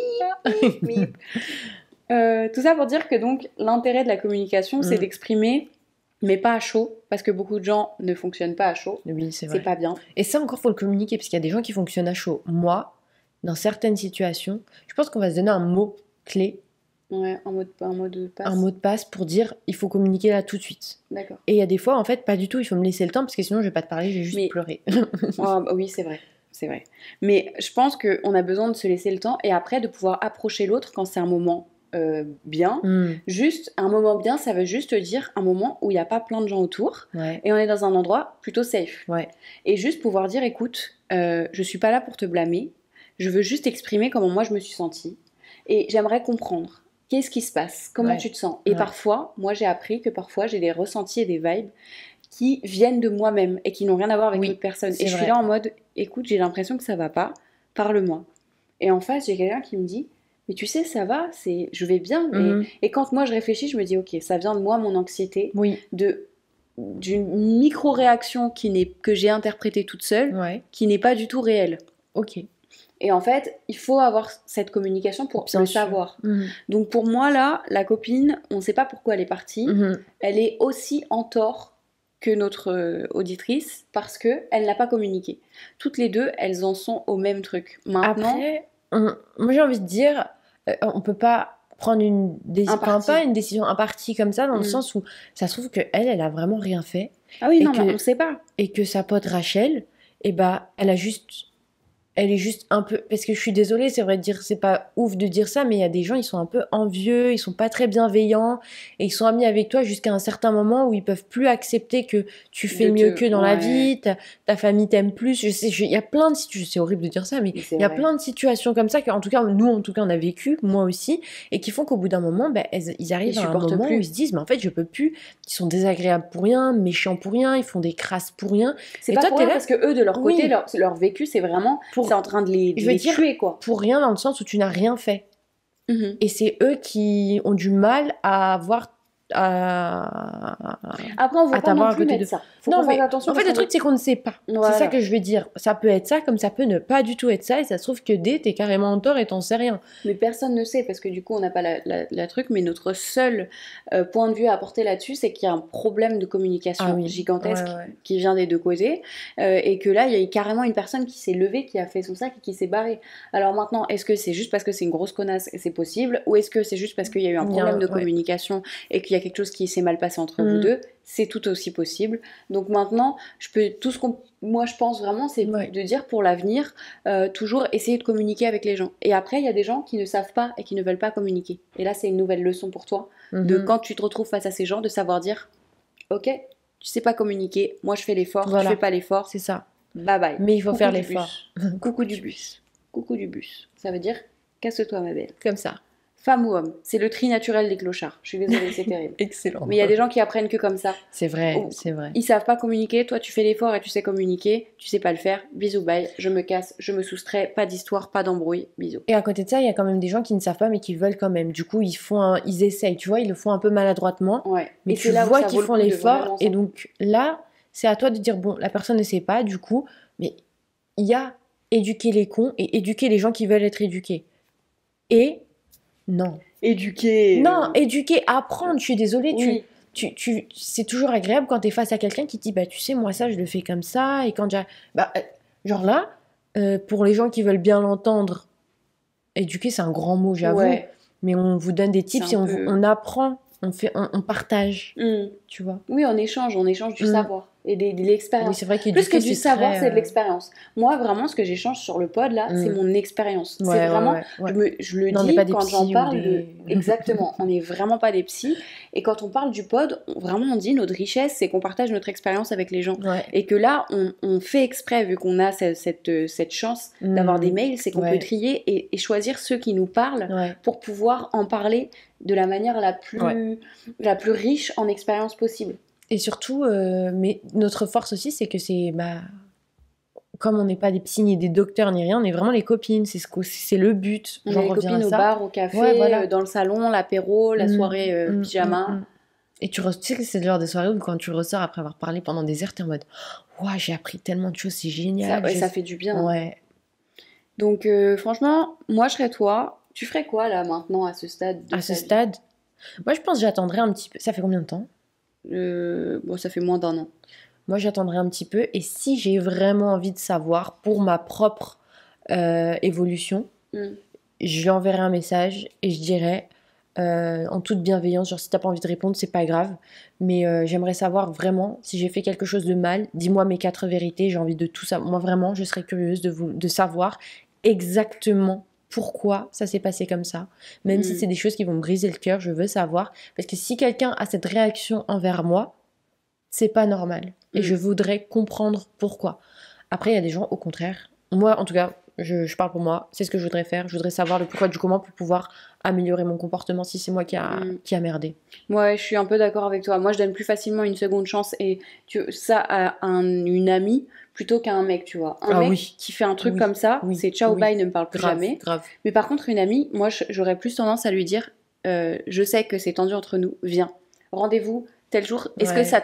Tout ça pour dire que donc l'intérêt de la communication c'est d'exprimer mais pas à chaud parce que beaucoup de gens ne fonctionnent pas à chaud. Oui, c'est vrai. C'est pas bien. Et ça encore faut le communiquer parce qu'il y a des gens qui fonctionnent à chaud. Moi, dans certaines situations, je pense qu'on va se donner un mot clé Ouais, un mot de passe. Un mot de passe pour dire il faut communiquer là tout de suite. D'accord. Et il y a des fois, en fait, pas du tout, il faut me laisser le temps parce que sinon je vais pas te parler, je vais juste pleurer. Oh, bah oui, c'est vrai. C'est vrai. Mais je pense qu'on a besoin de se laisser le temps et après de pouvoir approcher l'autre quand c'est un moment bien. Juste, un moment bien, ça veut juste dire un moment où il n'y a pas plein de gens autour et on est dans un endroit plutôt safe. Et juste pouvoir dire, écoute, je suis pas là pour te blâmer, je veux juste exprimer comment moi je me suis sentie et j'aimerais comprendre. Qu'est-ce qui se passe? Comment tu te sens? Et parfois, moi j'ai appris que parfois j'ai des ressentis et des vibes qui viennent de moi-même et qui n'ont rien à voir avec l'autre personne. Et je suis là en mode, écoute, j'ai l'impression que ça va pas, parle-moi. Et en face, j'ai quelqu'un qui me dit, mais tu sais, ça va, je vais bien. Et quand moi je réfléchis, je me dis, ok, ça vient de moi, mon anxiété, d'une micro-réaction que j'ai interprétée toute seule, qui n'est pas du tout réelle. Ok. Et en fait, il faut avoir cette communication pour le savoir. Donc pour moi, là, la copine, on ne sait pas pourquoi elle est partie. Elle est aussi en tort que notre auditrice parce qu'elle n'a pas communiqué. Toutes les deux, elles en sont au même truc. Maintenant, après, moi j'ai envie de dire, on peut pas prendre une décision un parti comme ça, dans le sens où ça se trouve qu'elle a vraiment rien fait. Ah oui, non, mais on ne sait pas. Et que sa pote Rachel, elle est juste un peu... Parce que je suis désolée, c'est vrai de dire... C'est pas ouf de dire ça, mais il y a des gens, ils sont un peu envieux, ils sont pas très bienveillants, et ils sont amis avec toi jusqu'à un certain moment où ils peuvent plus accepter que tu fais mieux qu'eux dans la vie, ta famille t'aime plus. Je sais, il y a plein de situations... C'est horrible de dire ça, mais il y a plein de situations comme ça qu'en tout cas, nous, en tout cas, on a vécu, moi aussi, et qui font qu'au bout d'un moment, ils arrivent à un moment où ils se disent, mais en fait, je peux plus. Ils sont désagréables pour rien, méchants pour rien, ils font des crasses pour rien. C'est pas pour rien, parce que eux, de leur côté, leur vécu, c'est vraiment... C'est en train de les tuer, quoi. Pour rien dans le sens où tu n'as rien fait. Et c'est eux qui ont du mal à avoir... Après, on ne veut pas non plus mettre ça. Non, mais attention, en fait, le truc, c'est qu'on ne sait pas. Voilà. C'est ça que je veux dire. Ça peut être ça, comme ça peut ne pas du tout être ça, et ça se trouve que t'es carrément en tort et t'en sais rien. Mais personne ne sait, parce que du coup, on n'a pas la truc, mais notre seul point de vue à apporter là-dessus, c'est qu'il y a un problème de communication gigantesque qui vient des deux côtés, et que là, il y a carrément une personne qui s'est levée, qui a fait son sac et qui s'est barrée. Alors maintenant, est-ce que c'est juste parce que c'est une grosse connasse et c'est possible, ou est-ce que c'est juste parce qu'il y a eu un problème de communication et qu'il y a quelque chose qui s'est mal passé entre vous deux? C'est tout aussi possible. Donc maintenant, moi je pense vraiment, c'est de dire pour l'avenir, toujours essayer de communiquer avec les gens. Et après, il y a des gens qui ne savent pas et qui ne veulent pas communiquer. Et là, c'est une nouvelle leçon pour toi, de quand tu te retrouves face à ces gens, de savoir dire, ok, tu sais pas communiquer, moi je fais l'effort, tu fais pas l'effort. C'est ça. Bye bye. Mais il faut faire l'effort. Coucou du bus. Coucou du bus. Ça veut dire, casse-toi ma belle. Comme ça. Femme ou homme, c'est le tri naturel des clochards. Je suis désolée, c'est terrible. Excellent. Mais il y a des gens qui apprennent que comme ça. C'est vrai, c'est vrai. Ils savent pas communiquer, toi tu fais l'effort et tu sais communiquer, tu sais pas le faire, bisous bye, je me casse, je me soustrais, pas d'histoire, pas d'embrouille, bisous. Et à côté de ça, il y a quand même des gens qui ne savent pas mais qui veulent quand même. Du coup, ils essayent, tu vois, ils le font un peu maladroitement. Mais tu vois qu'ils font l'effort et donc là, c'est à toi de dire, bon, la personne ne sait pas du coup, mais il y a éduquer les cons et éduquer les gens qui veulent être éduqués. Et non. Éduquer. Non, éduquer, apprendre, je suis désolée, c'est toujours agréable quand t'es face à quelqu'un qui te dit, bah tu sais, moi ça, je le fais comme ça, et quand genre là, pour les gens qui veulent bien l'entendre, éduquer, c'est un grand mot, j'avoue, mais on vous donne des tips et on apprend, on partage, tu vois. Oui, on échange du savoir et de l'expérience. Oui, c'est vrai plus que du savoir, c'est de l'expérience. Moi, vraiment, ce que j'échange sur le pod, là, c'est mon expérience. C'est vraiment, je le dis quand j'en parle. Exactement, on n'est vraiment pas des psys. Et quand on parle du pod, vraiment, on dit notre richesse, c'est qu'on partage notre expérience avec les gens. Et que là, on fait exprès, vu qu'on a cette chance d'avoir des mails, c'est qu'on peut trier et choisir ceux qui nous parlent pour pouvoir en parler de la manière la plus riche en expérience possible. Et surtout, mais notre force aussi, c'est que c'est, comme on n'est pas des psys ni des docteurs ni rien, on est vraiment les copines, c'est le but. On est les copines au bar, au café, dans le salon, l'apéro, la soirée pyjama. Et tu sais que c'est le genre de soirée où quand tu ressors après avoir parlé pendant des heures, t'es en mode « Ouah, j'ai appris tellement de choses, c'est génial. » Ça fait du bien. Ouais. Donc franchement, moi je serais toi. Tu ferais quoi là maintenant à ce stade ce stade, moi je pense que j'attendrai un petit peu. Ça fait combien de temps ? Ça fait moins d'1 an. Moi, j'attendrai un petit peu. Et si j'ai vraiment envie de savoir pour ma propre évolution, je lui enverrai un message et je dirai en toute bienveillance. Genre, si t'as pas envie de répondre, c'est pas grave. Mais j'aimerais savoir vraiment si j'ai fait quelque chose de mal. Dis-moi mes 4 vérités. J'ai envie de tout ça. Moi, vraiment, je serais curieuse de savoir exactement pourquoi ça s'est passé comme ça. Même si c'est des choses qui vont me briser le cœur, je veux savoir. Parce que si quelqu'un a cette réaction envers moi, c'est pas normal. Et je voudrais comprendre pourquoi. Après, il y a des gens, au contraire. Moi, en tout cas, je parle pour moi. C'est ce que je voudrais faire. Je voudrais savoir le pourquoi du comment pour pouvoir améliorer mon comportement si c'est moi qui a merdé. Ouais, je suis un peu d'accord avec toi. Moi, je donne plus facilement une seconde chance et ça à une amie plutôt qu'à un mec, tu vois. Un mec qui fait un truc comme ça, c'est ciao, bye, ne me parle plus jamais. Grave. Mais par contre, une amie, moi, j'aurais plus tendance à lui dire je sais que c'est tendu entre nous, viens, rendez-vous tel jour. Est-ce que ça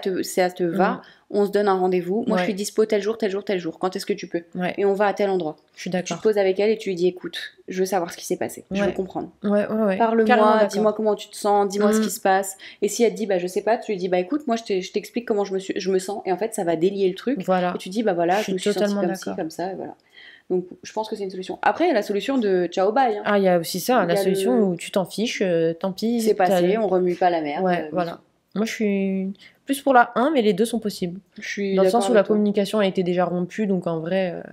te va? On se donne un rendez-vous. Moi, je suis dispo tel jour, tel jour, tel jour. Quand est-ce que tu peux? Et on va à tel endroit. Je suis d'accord. Tu te poses avec elle et tu lui dis écoute, je veux savoir ce qui s'est passé. Je veux comprendre. Ouais. Parle-moi, dis-moi comment tu te sens, dis-moi ce qui se passe. Et si elle te dit je sais pas, tu lui dis écoute, moi je t'explique comment je me sens. Et en fait, ça va délier le truc. Voilà. Et tu dis voilà, je me suis sentie comme ci, comme ça. Et voilà. Donc, je pense que c'est une solution. Après, il y a la solution de ciao bye. Ah, il y a aussi ça, la solution où tu t'en fiches, tant pis. C'est passé, on remue pas la merde. Ouais, voilà. Moi, je suis plus pour la 1, mais les deux sont possibles. Je suis dans le sens où la communication a été déjà rompue, donc en vrai,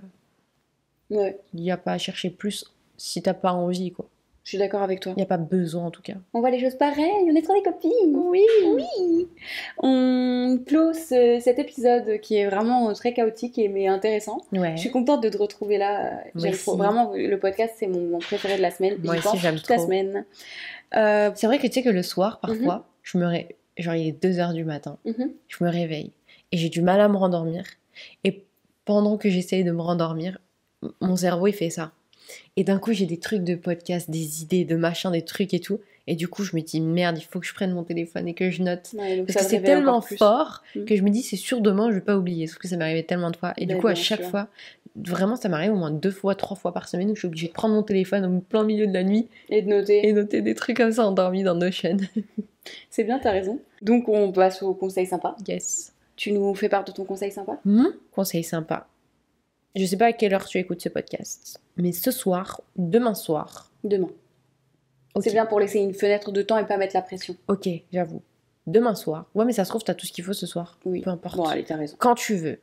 il n'y a pas à chercher plus si t'as pas envie, quoi. Je suis d'accord avec toi. Il n'y a pas besoin, en tout cas. On voit les choses pareilles, on est trop des copines. Oui. On close cet épisode qui est vraiment très chaotique mais intéressant. Ouais. Je suis contente de te retrouver là. J'aime trop. Vraiment, le podcast, c'est mon préféré de la semaine. Moi aussi, j'aime toute trop. la semaine. C'est vrai que tu sais que le soir, parfois, je me genre il est 2h du matin, je me réveille et j'ai du mal à me rendormir. Et pendant que j'essaye de me rendormir, mon cerveau, il fait ça. Et d'un coup, j'ai des trucs de podcast, des idées, de machin, des trucs et tout. Et du coup, je me dis, merde, il faut que je prenne mon téléphone et que je note. Parce que c'est tellement fort que je me dis, c'est sûr, demain, je vais pas oublier. Sauf que ça m'est arrivé tellement de fois. Et du coup, à chaque fois, vraiment, ça m'arrive au moins 2 fois, 3 fois par semaine où je suis obligée de prendre mon téléphone au plein milieu de la nuit. Et de noter. Et noter des trucs comme ça endormis dans Notion. C'est bien, t'as raison. Donc, on passe au conseil sympa. Yes. Tu nous fais part de ton conseil sympa? Mon conseil sympa. Je sais pas à quelle heure tu écoutes ce podcast, mais ce soir, demain soir. Demain. Okay. C'est bien pour laisser une fenêtre de temps et pas mettre la pression. Ok, j'avoue. Demain soir. Ouais, mais ça se trouve, t'as tout ce qu'il faut ce soir. Oui. Peu importe. Bon, allez, t'as raison. Quand tu veux,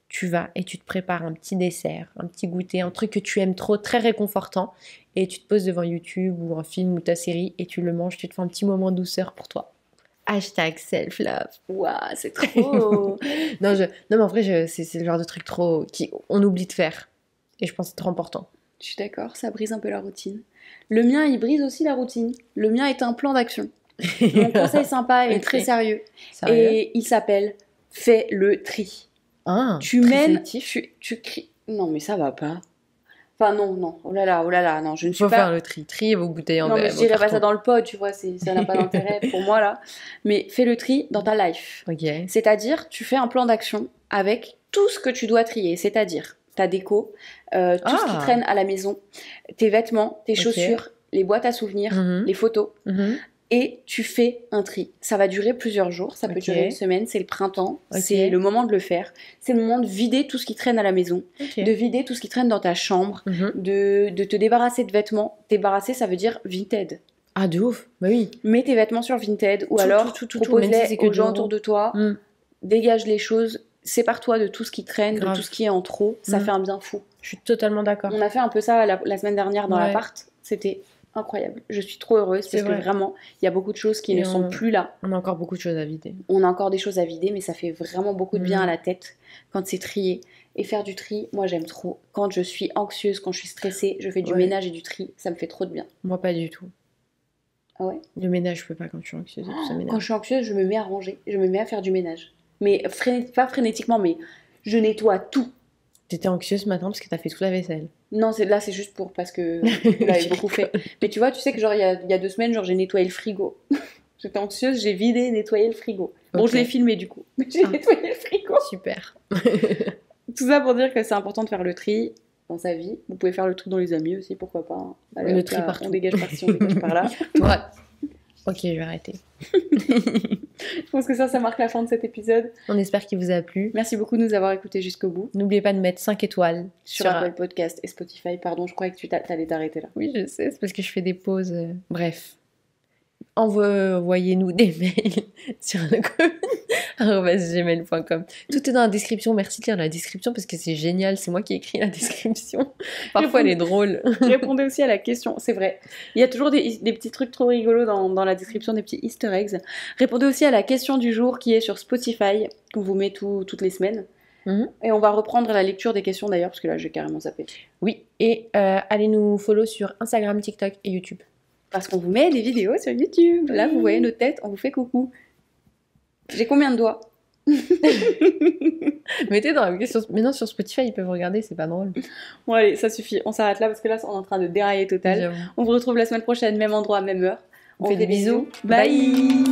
tu vas et tu te prépares un petit dessert, un petit goûter, un truc que tu aimes trop, très réconfortant, et tu te poses devant YouTube ou un film ou ta série et tu le manges, tu te fais un petit moment de douceur pour toi. #self-love. Waouh, c'est trop. non, mais en vrai, c'est le genre de truc trop on oublie de faire. Et je pense que c'est trop important. Je suis d'accord, ça brise un peu la routine. Le mien, il brise aussi la routine. Le mien est un plan d'action. Mon conseil sympa est très sérieux. Et il s'appelle fais le tri. Ah, tu mènes, tu cries. Non, mais ça va pas. Enfin, non. Oh là là, non, je ne suis pas... Faut faire le tri. Trier vos bouteilles en verre. Non, mais je dirais pas ça dans le pod, tu vois, ça n'a pas d'intérêt pour moi, là. Mais fais le tri dans ta life. Ok. C'est-à-dire, tu fais un plan d'action avec tout ce que tu dois trier. C'est-à-dire, ta déco, tout ce qui traîne à la maison, tes vêtements, tes chaussures, les boîtes à souvenirs, les photos. Et tu fais un tri. Ça va durer plusieurs jours, ça peut durer une semaine, c'est le printemps, c'est le moment de le faire. C'est le moment de vider tout ce qui traîne à la maison, de vider tout ce qui traîne dans ta chambre, de te débarrasser de vêtements. Débarrasser, ça veut dire Vinted. Ah, de ouf, bah oui. Mets tes vêtements sur Vinted ou alors propose-les aux gens autour de toi, dégage les choses, sépare-toi de tout ce qui traîne, de tout ce qui est en trop, ça fait un bien fou. Je suis totalement d'accord. On a fait un peu ça la semaine dernière dans l'appart, c'était... incroyable. Je suis trop heureuse parce que vraiment, il y a beaucoup de choses qui ne sont plus là. On a encore beaucoup de choses à vider. On a encore des choses à vider, mais ça fait vraiment beaucoup de bien à la tête quand c'est trié. Et faire du tri, moi j'aime trop. Quand je suis anxieuse, quand je suis stressée, je fais du ménage et du tri. Ça me fait trop de bien. Moi, pas du tout. Ah ouais? Le ménage, je peux pas quand je suis anxieuse. Quand je suis anxieuse, je me mets à ranger. Je me mets à faire du ménage. Mais pas frénétiquement, mais je nettoie tout. T'étais anxieuse ce matin parce que t'as fait toute la vaisselle. Non, là c'est juste parce que vous l'avez beaucoup fait. Mais tu vois, tu sais que genre il y a 2 semaines, genre j'ai nettoyé le frigo. J'étais anxieuse, j'ai vidé et nettoyé le frigo. Bon, je l'ai filmé du coup. Mais j'ai nettoyé le frigo. Super. Tout ça pour dire que c'est important de faire le tri dans sa vie. Vous pouvez faire le tri dans les amis aussi, pourquoi pas. Hein. Allez, le tri partout. On dégage par-ci, on dégage par-là. Toi. Ok, je vais arrêter. Je pense que ça marque la fin de cet épisode. On espère qu'il vous a plu. Merci beaucoup de nous avoir écoutés jusqu'au bout. N'oubliez pas de mettre 5 étoiles sur Apple Podcast et Spotify. Pardon, je croyais que tu allais t'arrêter là. Oui, je sais, c'est parce que je fais des pauses. Bref. envoyez-nous des mails sur gmail.com. Tout est dans la description. Merci de lire la description parce que c'est génial. C'est moi qui ai écrit la description. Parfois, elle est drôle. Répondez aussi à la question. C'est vrai. Il y a toujours des petits trucs trop rigolos dans la description, des petits easter eggs. Répondez aussi à la question du jour qui est sur Spotify, qu'on vous met toutes les semaines. Et on va reprendre la lecture des questions d'ailleurs, parce que là, j'ai carrément zappé. Oui, et allez nous follow sur Instagram, TikTok et YouTube. Parce qu'on vous met des vidéos sur YouTube. Là, vous voyez nos têtes, on vous fait coucou. J'ai combien de doigts? Mettez dans la question. Maintenant, sur Spotify, ils peuvent regarder, c'est pas drôle. Bon, allez, ça suffit. On s'arrête là parce que là, on est en train de dérailler total. On vous retrouve la semaine prochaine, même endroit, même heure. On fait des bisous. Bye.